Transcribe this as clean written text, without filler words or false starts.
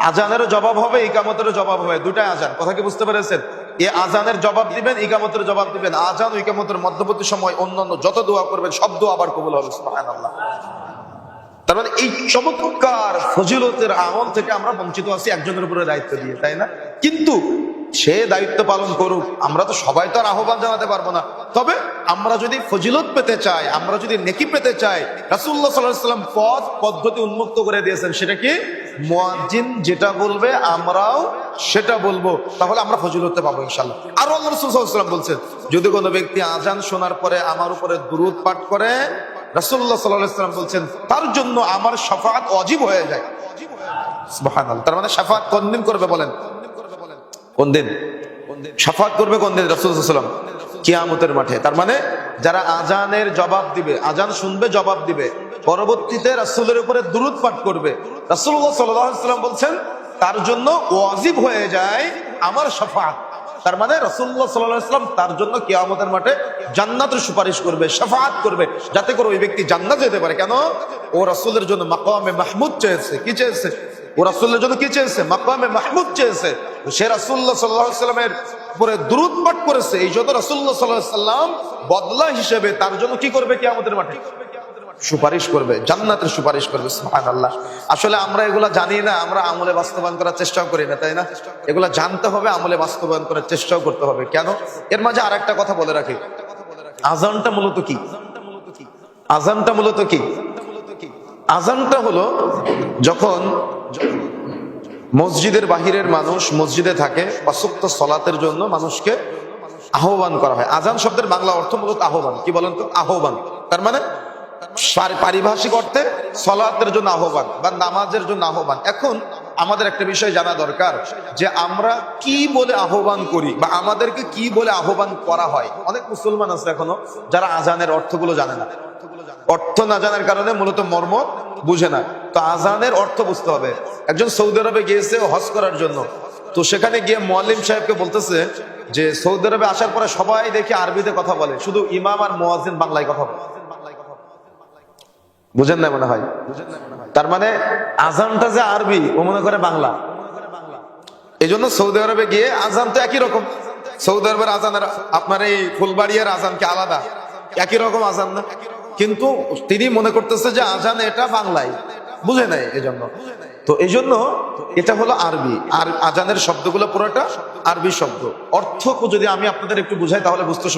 আজানেরও জবাব হবে, ইকামতেরও জবাব হবে, দুটাই আজান। কথা কি বুঝতে পেরেছেন? এই আজানের জবাব দিবেন, ইকামতের জবাব দিবেন। আজান ও ইকামতের মধ্যবর্তী সময় অন্যান্য যত দোয়া করবেন সব দোয়া আবার কবুল হবে। সুবহানাল্লাহ। তার মানে এই চমৎকার ফজিলতের আমল থেকে আমরা বঞ্চিত আছি একজনের উপরে দায়িত্ব দিয়ে, তাই না? কিন্তু সে দায়িত্ব পালন করুক, আমরা তো সবাই তো আর আহ্বান জানাতে পারবো না। তবে আমরা যদি ফজিলত পেতে চাই, আমরা যদি নেকি পেতে চাই, রাসূলুল্লাহ সাল্লাল্লাহু আলাইহি ওয়াসাল্লাম পথ পদ্ধতি উন্মুক্ত করে দিয়েছেন। সেটা কি? মুয়াজ্জিন যেটা বলবে আমরাও সেটা বলবো, তাহলে আমরা ফজিলতে পাবো ইনশাআল্লাহ। আর আল্লাহ রাসূল সাল্লাল্লাহু আলাইহি ওয়াসাল্লাম বলছেন, যদি কোনো ব্যক্তি আজান শোনার পরে আমার উপরে দুরূদ পাঠ করে, রাসূলুল্লাহ সাল্লাল্লাহু আলাইহি ওয়াসাল্লাম বলছেন তার জন্য আমার শাফাআত ওয়াজিব হয়ে যায়। সুবহানাল্লাহ। তার মানে শাফাআত কোন দিন করবে বলেন? কোন দিন শাফাআত করবে? কোন দিন? রাসূলুল্লাহ সাল্লাল্লাহু আলাইহি ওয়াসাল্লাম কিয়ামতের মাঠে। তার মানে যারা আজানের জবাব দিবে, আজান শুনবে, জবাব দিবে, পরবর্তীতে রাসূলের উপরে দুরূদ পাঠ করবে, রাসূলুল্লাহ সাল্লাল্লাহু আলাইহি ওয়াসাল্লাম বলছেন তার জন্য ওয়াজিব হয়ে যায় আমার শাফাআত। তার মানে রাসূলুল্লাহ সাল্লাল্লাহু আলাইহি ওয়াসাল্লাম তার জন্য কিয়ামতের মাঠে জান্নাতের সুপারিশ করবে, শাফাআত করবে, যাতে করে ওই ব্যক্তি জান্নাত যেতে পারে। কেন? ও রাসূলের জন্য মাকামে মাহমুদ চেয়েছে। কি চেয়েছে? ও রাসূলের জন্য কি চেয়েছে? মাকামে মাহমুদ চেয়েছে। সে রাসূলুল্লাহ সাল্লাল্লাহু আলাইহি ওয়াসাল্লামের উপরে দুরূদ পাঠ করেছে। এই জন্য রাসূলুল্লাহ সাল্লাল্লাহু আলাইহি ওয়াসাল্লাম বদলা হিসেবে তার জন্য কি করবে? কিয়ামতের মাঠে সুপারিশ করবে, জান্নাতের সুপারিশ করবে। সুবহানাল্লাহ। আসলে আমরা এগুলা জানি না, আমরা আমলে বাস্তবায়ন করার চেষ্টাও করি না, তাই না? এগুলা জানতে হবে, আমলে বাস্তবায়ন করার চেষ্টাও করতে হবে। কেন? এর মাঝে আরেকটা কথা বলে রাখি, আজানটা মূলত কি? আজানটা মূলত কি? আজানটা হলো যখন মসজিদের বাহিরের মানুষ মসজিদে থাকে, পাঁচ ওয়াক্ত সালাতের জন্য মানুষকে আহ্বান করা হয়। আজান শব্দের বাংলা অর্থ মূলত আহ্বান। কি বলেন তো? আহ্বান। তার মানে পারিভাষিক অর্থে সালাতের জন্য আহ্বান বা নামাজের জন্য আহ্বান। এখন আমাদের একটা বিষয় জানা দরকার যে আমরা কি বলে আহ্বান করি বা আমাদেরকে কি বলে আহ্বান করা হয়। অনেক মুসলমান আছে এখনো যারা আজানের অর্থগুলো জানে না। অর্থ না জানার কারণে মূলত মর্ম বুঝে না। তো আজানের অর্থ বুঝতে হবে। একজন সৌদি আরবে গিয়েছে হজ করার জন্য, তো সেখানে গিয়ে মুয়াল্লিম সাহেবকে বলতেছে যে সৌদি আরবে আসার পরে সবাই দেখি আরবিতে কথা বলে, শুধু ইমাম আর মুয়াজ্জিন বাংলায় কথা বলে। বুঝেন না মনে হয়? তার মানে আজানটা যে আরবি, ও মনে করে বাংলা। এই জন্য সৌদি আরবে গিয়ে আজান তো একই রকম। সৌদি আরবের আজান আর আপনার এই ফুলবাড়িয়ার আজান কি আলাদা? একই রকম আজান না? কিন্তু তিনি মনে করতেছে যে আজান এটা বাংলায়, বুঝে নাই এজন্য। তো এই জন্য এটা হলো আরবি, আর আজানের শব্দগুলো পুরোটা আরবি শব্দ। অর্থ যদি আমি আপনাদের একটু বুঝাই তাহলে বুঝতে